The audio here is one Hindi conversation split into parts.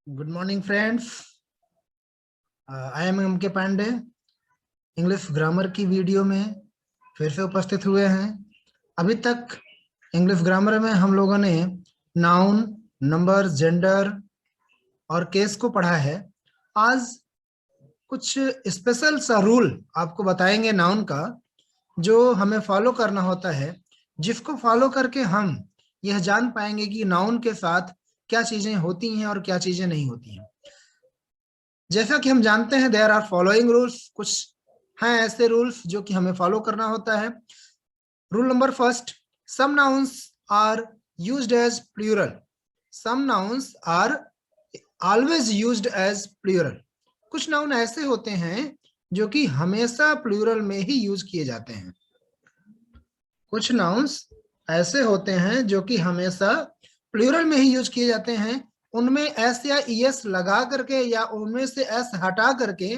Good morning friends. I am M K Pandey. English grammar की वीडियो में फिर से उपस्थित हुए हैं। अभी तक इंग्लिश ग्रामर में हम लोगों ने नाउन, नंबर, जेंडर और केस को पढ़ा है। आज कुछ स्पेशल सा रूल आपको बताएंगे नाउन का, जो हमें फॉलो करना होता है, जिसको फॉलो करके हम यह जान पाएंगे कि नाउन के साथ क्या चीजें होती हैं और क्या चीजें नहीं होती हैं। जैसा कि हम जानते हैं देयर आर फॉलोइंग रूल्स, कुछ हैं ऐसे रूल्स जो कि हमें फॉलो करना होता है। Rule number first, some nouns are used as plural. Some nouns are always used as plural. कुछ नाउन ऐसे होते हैं जो कि हमेशा प्लूरल में ही यूज किए जाते हैं। कुछ नाउन्स ऐसे होते हैं जो कि हमेशा प्लूरल में ही यूज किए जाते हैं। उनमें एस या ईएस लगा करके या उनमें से एस हटा करके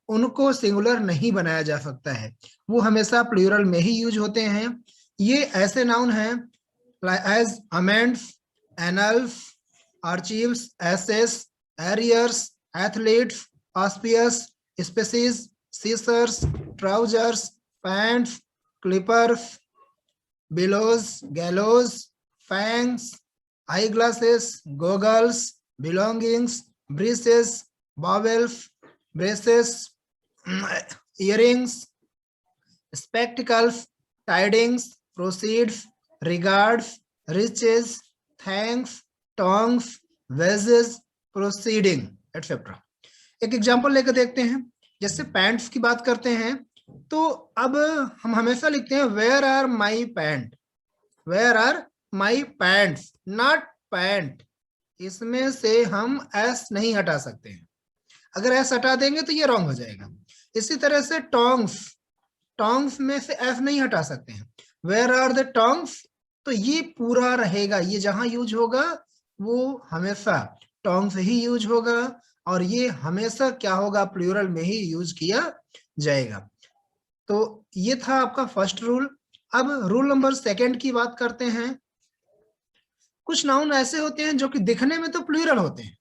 उनको सिंगुलर नहीं बनाया जा सकता है, वो हमेशा प्लूरल में ही यूज होते हैं। ये ऐसे नाउन हैं एज अमेंड्स, एनल्स, आर्चीव्स, एसेस, arrears, athletics, auspices, species, scissors, trousers, pants, clippers, bellows, gallows, fangs, eyeglasses, goggles, belongings, braces, bowels, braces, earrings, spectacles, tidings, proceeds, regards, riches, thanks, tongues, wages, proceeding, etc. एक एग्जांपल लेकर देखते हैं। जैसे पैंट्स की बात करते हैं तो अब हम हमेशा लिखते हैं where are my pant, where are my pants, not pant. इसमें से हम एस नहीं हटा सकते हैं। अगर एस हटा देंगे तो ये रॉन्ग हो जाएगा। इसी तरह से टोंग्स, टोंग्स में से एस नहीं हटा सकते हैं। वेयर आर द टोंग्स, तो ये पूरा रहेगा, ये जहां यूज होगा वो हमेशा टोंग्स ही यूज होगा और ये हमेशा क्या होगा, प्लूरल में ही यूज किया जाएगा। तो ये था आपका फर्स्ट रूल। अब रूल नंबर सेकंड की बात करते हैं। कुछ नाउन ऐसे होते हैं जो कि दिखने में तो प्लूरल होते हैं,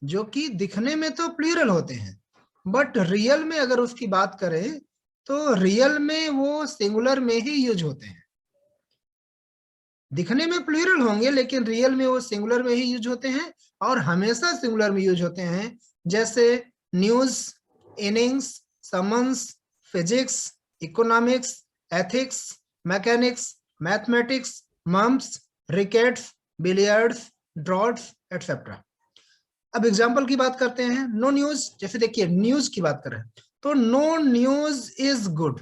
जो कि दिखने में तो प्लूरल होते हैं, बट रियल में अगर उसकी बात करें तो रियल में वो सिंगुलर में ही यूज होते हैं। दिखने में प्लूरल होंगे लेकिन रियल में वो सिंगुलर में ही यूज होते हैं और हमेशा सिंगुलर में यूज होते हैं। जैसे news, innings, summons, physics, economics, ethics, mechanics, mathematics, mumps, rickets, billiards, draughts, etcetera. अब एग्जाम्पल की बात करते हैं। नो न्यूज, जैसे देखिए न्यूज की बात करें तो नो न्यूज इज गुड।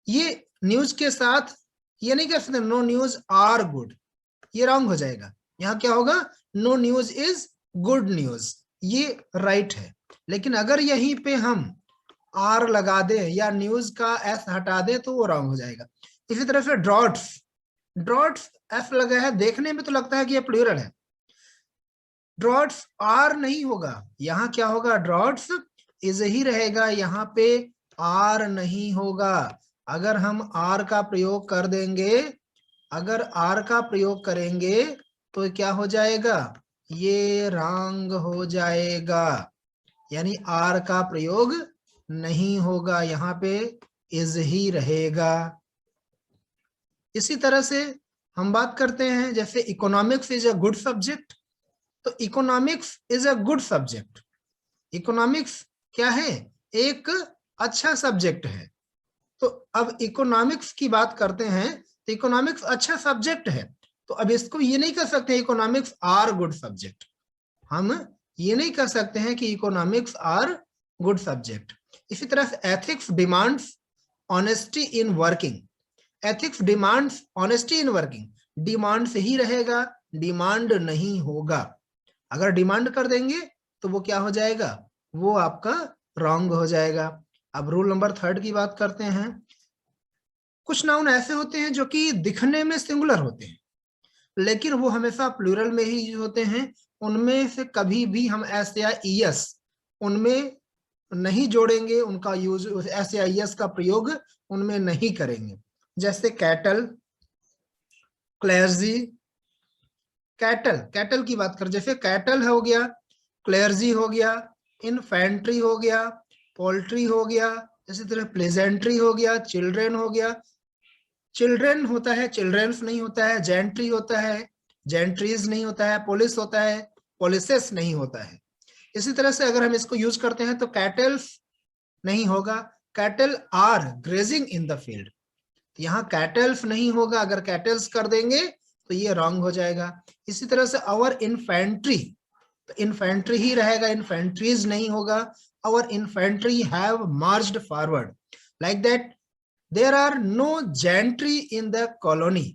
ये न्यूज के साथ ये नहीं कह सकते नो न्यूज आर गुड, ये रॉन्ग हो जाएगा। यहाँ क्या होगा, no news is good news, ये राइट है। लेकिन अगर यहीं पे हम आर लगा दे या न्यूज का एस हटा दे तो वो रॉन्ग हो जाएगा। इसी तरह से ड्रॉट्स, ड्रॉट्स एस लगा है, देखने में तो लगता है कि ये प्लूरल है, ड्रॉट्स आर नहीं होगा, यहाँ क्या होगा, ड्रॉट्स इज ही रहेगा, यहाँ पे आर नहीं होगा। अगर हम आर का प्रयोग कर देंगे, अगर आर का प्रयोग करेंगे तो क्या हो जाएगा, ये रॉन्ग हो जाएगा, यानी आर का प्रयोग नहीं होगा, यहाँ पे इज ही रहेगा। इसी तरह से हम बात करते हैं जैसे economics is a good subject, तो economics is a good subject. Economics क्या है, एक अच्छा सब्जेक्ट है। तो अब इकोनॉमिक्स की बात करते हैं तो इकोनॉमिक्स अच्छा सब्जेक्ट है, तो अब इसको ये नहीं कह सकते इकोनॉमिक्स आर गुड सब्जेक्ट। हम ये नहीं कह सकते हैं कि इकोनॉमिक्स आर गुड सब्जेक्ट। इसी तरह से ethics demands honesty in working, ethics demands honesty in working, demand से ही रहेगा, डिमांड नहीं होगा। अगर डिमांड कर देंगे तो वो क्या हो जाएगा, वो आपका रॉन्ग हो जाएगा। अब रूल नंबर थर्ड की बात करते हैं। कुछ नाउन ऐसे होते हैं जो कि दिखने में सिंगुलर होते हैं लेकिन वो हमेशा प्लूरल में ही यूज होते हैं। उनमें से कभी भी हम एस या ईएस उनमें नहीं जोड़ेंगे, उनका यूज एस या ईएस का प्रयोग उनमें नहीं करेंगे। जैसे कैटल, क्लैर्जी, कैटल, कैटल की बात कर, जैसे कैटल हो गया, क्लेर्जी हो गया, इन्फेंट्री हो गया, पोल्ट्री हो गया, इसी तरह प्लेजेंट्री हो गया, चिल्ड्रेन हो गया। चिल्ड्रेन होता है, चिल्ड्रेन्स नहीं होता है, जेंट्री होता है, जेंट्रीज नहीं होता है, पुलिस होता है, पुलिसेस नहीं होता है। इसी तरह से अगर हम इसको यूज करते हैं तो कैटल्स नहीं होगा, cattle are grazing in the field. यहाँ कैटल्स नहीं होगा, अगर कैटल्स कर देंगे तो ये रॉन्ग हो जाएगा। इसी तरह से आवर इन्फेंट्री, तो इन्फेंट्री ही रहेगा, इन्फेंट्रीज नहीं होगा। Our infantry have marched forward, like that. There are no gentry in the colony,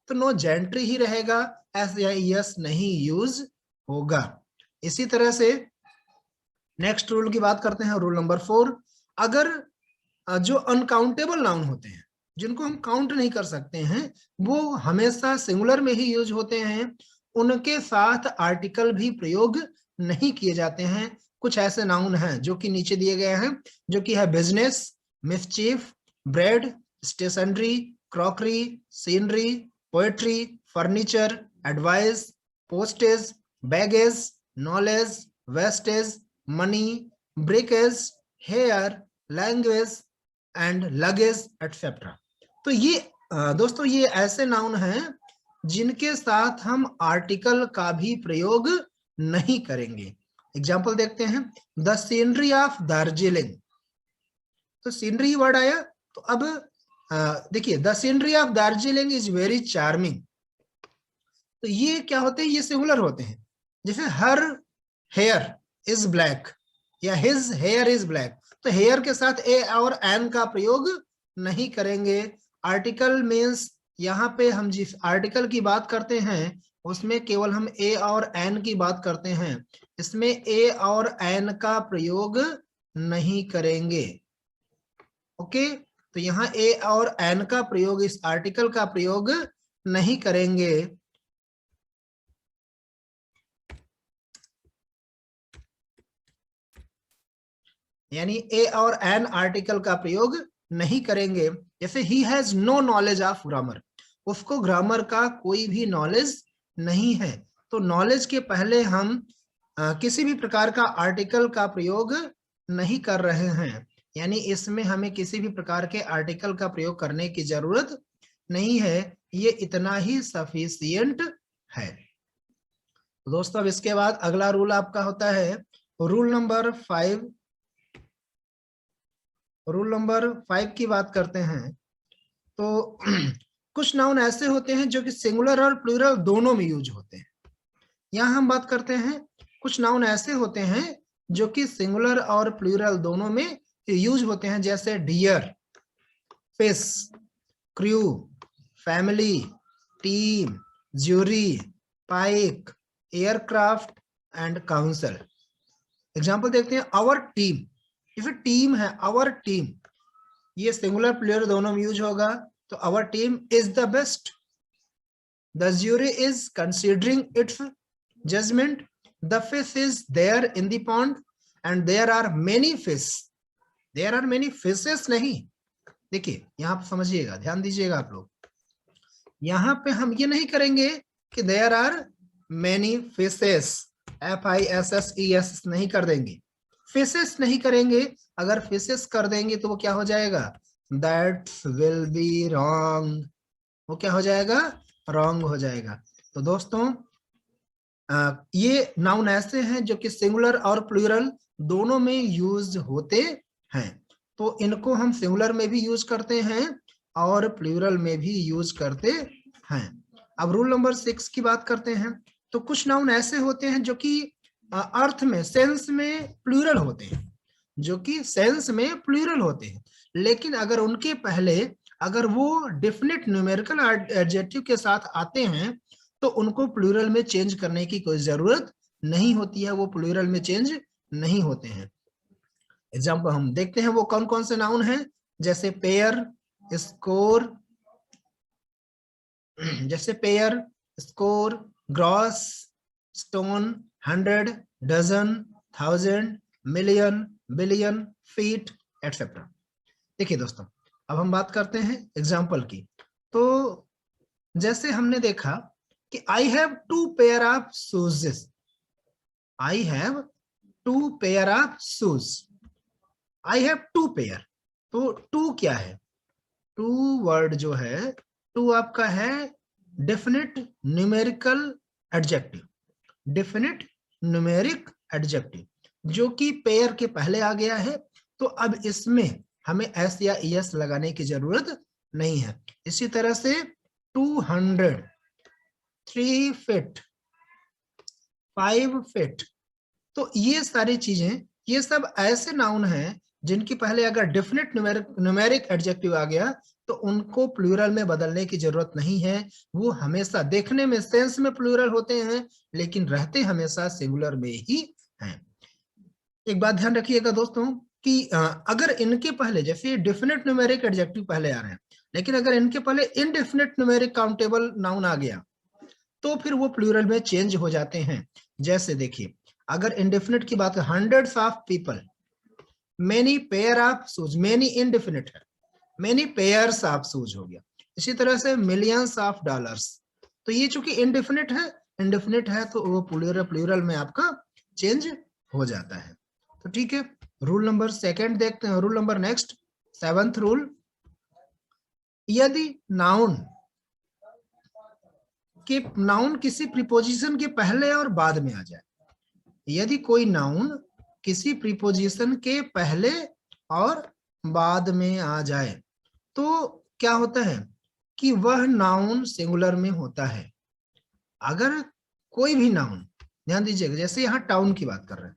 तो नो जेंट्री ही रहेगा, एस या यस नहीं यूज होगा। इसी तरह से नेक्स्ट रूल की बात करते हैं, रूल नंबर 4। अगर जो अनकाउंटेबल नाउन होते हैं, जिनको हम काउंट नहीं कर सकते हैं, वो हमेशा सिंगुलर में ही यूज होते हैं, उनके साथ आर्टिकल भी प्रयोग नहीं किए जाते हैं। कुछ ऐसे नाउन हैं जो कि नीचे दिए गए हैं, जो कि है business, mischief, bread, stationery, crockery, scenery, poetry, furniture, advice, postage, baggage, knowledge, wastage, money, breakage, hair, language and luggage etcetera. तो ये दोस्तों ये ऐसे नाउन हैं जिनके साथ हम आर्टिकल का भी प्रयोग नहीं करेंगे। एग्जाम्पल देखते हैं, द सीनरी ऑफ दार्जिलिंग, तो सीनरी वर्ड आया, तो अब देखिए, the scenery of Darjeeling is very charming, तो ये क्या होते हैं, ये सिंगुलर होते हैं। जैसे हर हेयर इज ब्लैक या हिज हेयर इज ब्लैक, तो हेयर के साथ ए और एन का प्रयोग नहीं करेंगे। आर्टिकल मीन्स यहाँ पे हम जिस आर्टिकल की बात करते हैं उसमें केवल हम ए और एन की बात करते हैं, इसमें ए और एन का प्रयोग नहीं करेंगे। ओके, तो यहाँ ए और एन का प्रयोग, इस आर्टिकल का प्रयोग नहीं करेंगे। यानी ए और एन आर्टिकल का प्रयोग नहीं करेंगे। जैसे he has no knowledge of grammar, उसको ग्रामर का कोई भी नॉलेज नहीं है, तो नॉलेज के पहले हम किसी भी प्रकार का आर्टिकल का प्रयोग नहीं कर रहे हैं, यानी इसमें हमें किसी भी प्रकार के आर्टिकल का प्रयोग करने की जरूरत नहीं है, ये इतना ही सफिशियंट है। दोस्तों अब इसके बाद अगला रूल आपका होता है रूल नंबर 5। रूल नंबर 5 की बात करते हैं तो कुछ नाउन ऐसे होते हैं जो कि सिंगुलर और प्लूरल दोनों में यूज होते हैं। यहाँ हम बात करते हैं कुछ नाउन ऐसे होते हैं जो कि सिंगुलर और प्लूरल दोनों में यूज होते हैं, जैसे deer, fish, crew, family, team, jury, pike, aircraft and council. Example देखते हैं, आवर टीम, जैसे टीम है, आवर टीम, ये सिंगुलर प्लूरल दोनों में यूज होगा, तो our team is the best. The jury is considering its judgement, the fish is there in the pond and there are many fish. There are many fishes नहीं, देखिए यहाँ पे समझिएगा, ध्यान दीजिएगा आप लोग, यहाँ पे हम ये नहीं करेंगे कि there are many fishes, FISSES नहीं कर देंगे, फिशेस नहीं करेंगे। अगर फिशेस कर देंगे तो वो क्या हो जाएगा, दैट विल बी रॉन्ग, वो क्या हो जाएगा, रॉन्ग हो जाएगा। तो दोस्तों ये नाउन ऐसे हैं जो कि सिंगुलर और प्लूरल दोनों में यूज होते हैं, तो इनको हम सिंगुलर में भी यूज करते हैं और प्लूरल में भी यूज करते हैं। अब रूल नंबर 6 की बात करते हैं, तो कुछ नाउन ऐसे होते हैं जो कि अर्थ में, सेंस में प्लूरल होते हैं, जो कि सेंस में प्लूरल होते हैं, लेकिन अगर उनके पहले अगर वो डेफिनेट न्यूमेरिकल एडजेक्टिव के साथ आते हैं तो उनको प्लूरल में चेंज करने की कोई जरूरत नहीं होती है, वो प्लूरल में चेंज नहीं होते हैं। एग्जाम्पल हम देखते हैं वो कौन कौन से नाउन हैं, जैसे पेयर, स्कोर, जैसे pair, score, gross, stone, 100, dozen, 1000, million, billion, feet etcetera. देखिए दोस्तों अब हम बात करते हैं एग्जाम्पल की। तो जैसे हमने देखा कि I have 2 pair of shoes, I have 2 pair of shoes, I have 2 pair. तो 2 क्या है, 2 वर्ड जो है, 2 आपका है definite numerical adjective, definite numeric adjective जो कि पेयर के पहले आ गया है। तो अब इसमें हमें एस या एस लगाने की जरूरत नहीं है। इसी तरह से 200, 3 फीट, 5 फीट, तो ये सारी चीजें, ये सब ऐसे नाउन हैं जिनके पहले अगर डेफिनेट न्यूमेरिक एडजेक्टिव आ गया तो उनको प्लूरल में बदलने की जरूरत नहीं है। वो हमेशा देखने में सेंस में प्लूरल होते हैं लेकिन रहते हमेशा सिंगुलर में ही हैं। एक बात ध्यान रखिएगा दोस्तों कि अगर इनके पहले, जैसे डेफिनेट न्यूमेरिक एडजेक्टिव पहले आ रहे हैं, लेकिन अगर इनके पहले इनडेफिनेट न्यूमेरिक काउंटेबल नाउन आ गया तो फिर वो प्लूरल में चेंज हो जाते हैं। जैसे देखिए, अगर इंडेफिनिट की बात है, hundreds of people, many pair of shoes, many indefinite है, मेनी पेयर्स ऑफ शूज हो गया। इसी तरह से मिलियंस ऑफ डॉलर्स, तो ये चूंकि इनडेफिनिट है तो वो प्लूरल में आपका चेंज हो जाता है। तो ठीक है, रूल नंबर सेकंड देखते हैं, rule number next 7th rule, यदि नाउन किसी प्रीपोजिशन के पहले और बाद में आ जाए, यदि कोई नाउन किसी प्रीपोजिशन के पहले और बाद में आ जाए तो क्या होता है कि वह नाउन सिंगुलर में होता है। अगर कोई भी नाउन, ध्यान दीजिएगा, जैसे यहाँ टाउन की बात कर रहे हैं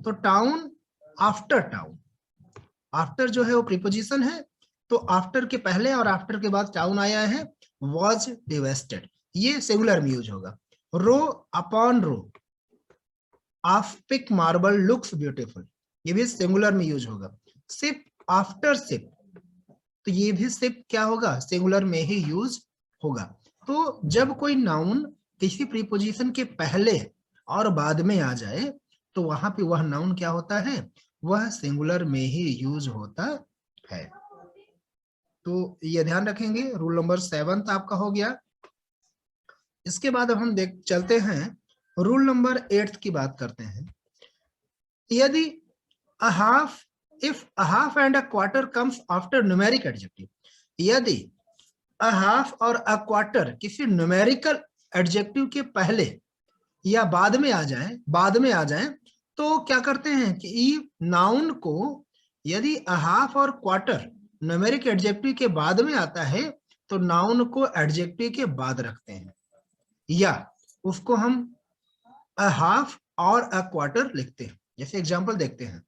तो टाउन, आफ्टर टाउन, आफ्टर जो है वो प्रीपोजिशन है, तो आफ्टर के पहले और आफ्टर के बाद टाउन आया है, वॉज डिवेस्टेड, ये सिंगुलर में यूज होगा। Row upon row of pink marble looks beautiful, ये भी सिंगुलर में यूज होगा। सिप आफ्टर सिप, तो ये भी सिप क्या होगा, सिंगुलर में ही यूज होगा। तो जब कोई नाउन किसी प्रीपोजिशन के पहले और बाद में आ जाए तो वहां पे वह नाउन क्या होता है, वह सिंगुलर में ही यूज होता है। तो ये ध्यान रखेंगे, रूल नंबर 7 आपका हो गया। इसके बाद अब हम चलते हैं रूल नंबर 8 की बात करते हैं। यदि a half, if a half and a quarter comes after numeric adjective, यदि a half और a quarter किसी न्यूमेरिकल एडजेक्टिव के पहले या बाद में आ जाए तो क्या करते हैं कि नाउन को, यदि a half और quarter न्यूमेरिक एडजेक्टिव के बाद में आता है तो नाउन को एडजेक्टिव के बाद रखते हैं, या उसको हम a half और a quarter लिखते हैं। जैसे एग्जांपल देखते हैं,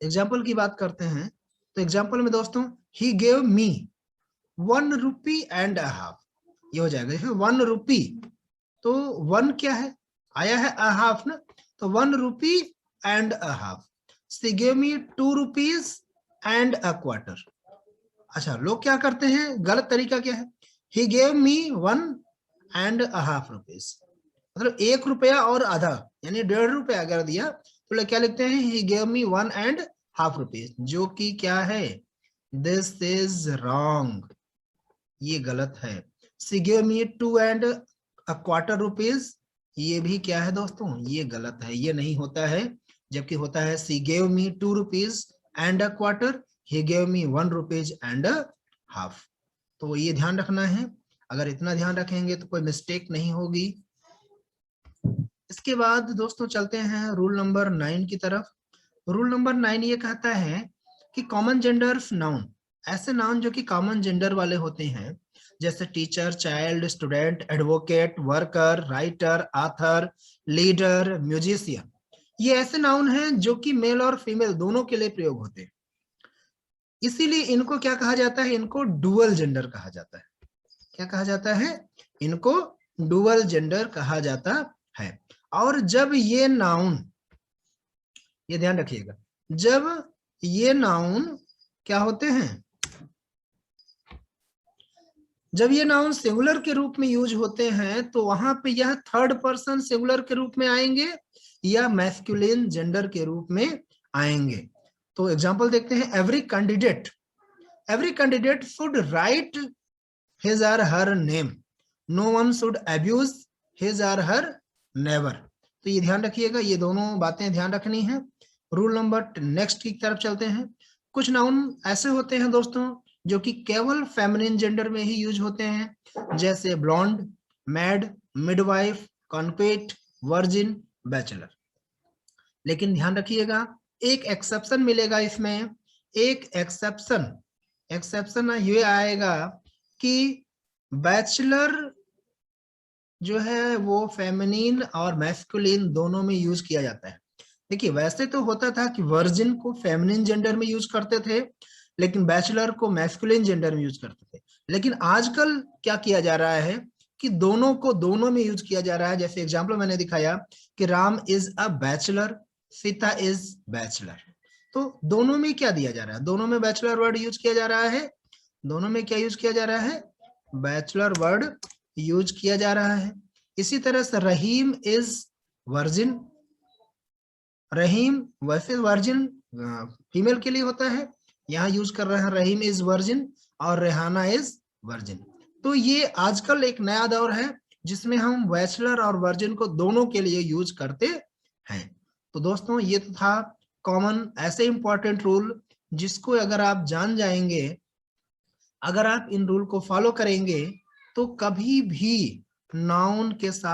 एग्जाम्पल की बात करते हैं तो एग्जाम्पल में दोस्तों, he gave me 1 rupee and a half, ये हो जाएगा। जैसे 1 रुपी, तो 1 क्या है, आया है अ हाफ ना, तो 1 rupee and a half. She gave me 2 rupees and a quarter. अच्छा, लोग क्या करते हैं, गलत तरीका क्या है, he gave me 1 and a half rupees, मतलब 1 रुपया और आधा, यानी 1.5 रुपया अगर दिया तो लोग क्या लिखते हैं, he gave me 1 and half rupees, जो कि क्या है, दिस इज रॉन्ग, ये गलत है। She gave me 2 and a quarter rupees, ये भी क्या है दोस्तों, ये गलत है, ये नहीं होता है। जबकि होता है she gave me 2 rupees and a quarter, he gave me 1 rupees and a half. तो ये ध्यान रखना है, अगर इतना ध्यान रखेंगे तो कोई मिस्टेक नहीं होगी। इसके बाद दोस्तों चलते हैं रूल नंबर 9 की तरफ। रूल नंबर 9 ये कहता है कि कॉमन जेंडर नाउन, ऐसे नाउन जो कि कॉमन जेंडर वाले होते हैं, जैसे teacher, child, student, advocate, worker, writer, author, leader, musician, ये ऐसे नाउन हैं जो कि मेल और फीमेल दोनों के लिए प्रयोग होते हैं। इसीलिए इनको क्या कहा जाता है, इनको डुअल जेंडर कहा जाता है। क्या कहा जाता है, इनको डुअल जेंडर कहा जाता है। और जब ये नाउन, ये ध्यान रखिएगा, जब ये नाउन क्या होते हैं, जब ये नाउन सिंगुलर के रूप में यूज होते हैं तो वहां पे यह थर्ड पर्सन सिंगुलर के रूप में आएंगे या मैस्कुलिन जेंडर के रूप में आएंगे। तो एग्जांपल देखते हैं, every candidate should write his or her name, no one should abuse his or her never. तो ये ध्यान रखिएगा, ये दोनों बातें ध्यान रखनी है। रूल नंबर नेक्स्ट की तरफ चलते हैं। कुछ नाउन ऐसे होते हैं दोस्तों जो कि केवल फेमिनिन जेंडर में ही यूज होते हैं, जैसे blonde, mad, midwife, coquette, virgin, bachelor. लेकिन ध्यान रखिएगा एक एक्सेप्शन मिलेगा इसमें। एक एक्सेप्शन ये आएगा कि बैचलर जो है वो फेमिनिन और मैस्कुलिन दोनों में यूज किया जाता है। देखिए वैसे तो होता था कि वर्जिन को फेमिनिन जेंडर में यूज करते थे, लेकिन बैचलर को मैस्कुलिन जेंडर में यूज करते थे। लेकिन आजकल क्या किया जा रहा है कि दोनों को दोनों में यूज किया जा रहा है। जैसे एग्जाम्पल मैंने दिखाया कि Ram is a bachelor, Sita is bachelor. तो दोनों में क्या दिया जा रहा है, दोनों में बैचलर वर्ड यूज किया जा रहा है। दोनों में क्या यूज किया जा रहा है, बैचलर वर्ड यूज किया जा रहा है। इसी तरह से रहीम इज वर्जिन। रहीम वैसे वर्जिन फीमेल के लिए होता है, यहाँ यूज कर रहे हैं रहीम इज वर्जिन और रेहाना इज वर्जिन। तो ये आजकल एक नया दौर है जिसमें हम बैचलर और वर्जिन को दोनों के लिए यूज करते हैं। तो दोस्तों ये तो था कॉमन ऐसे इंपॉर्टेंट रूल जिसको अगर आप जान जाएंगे, अगर आप इन रूल को फॉलो करेंगे तो कभी भी नाउन के साथ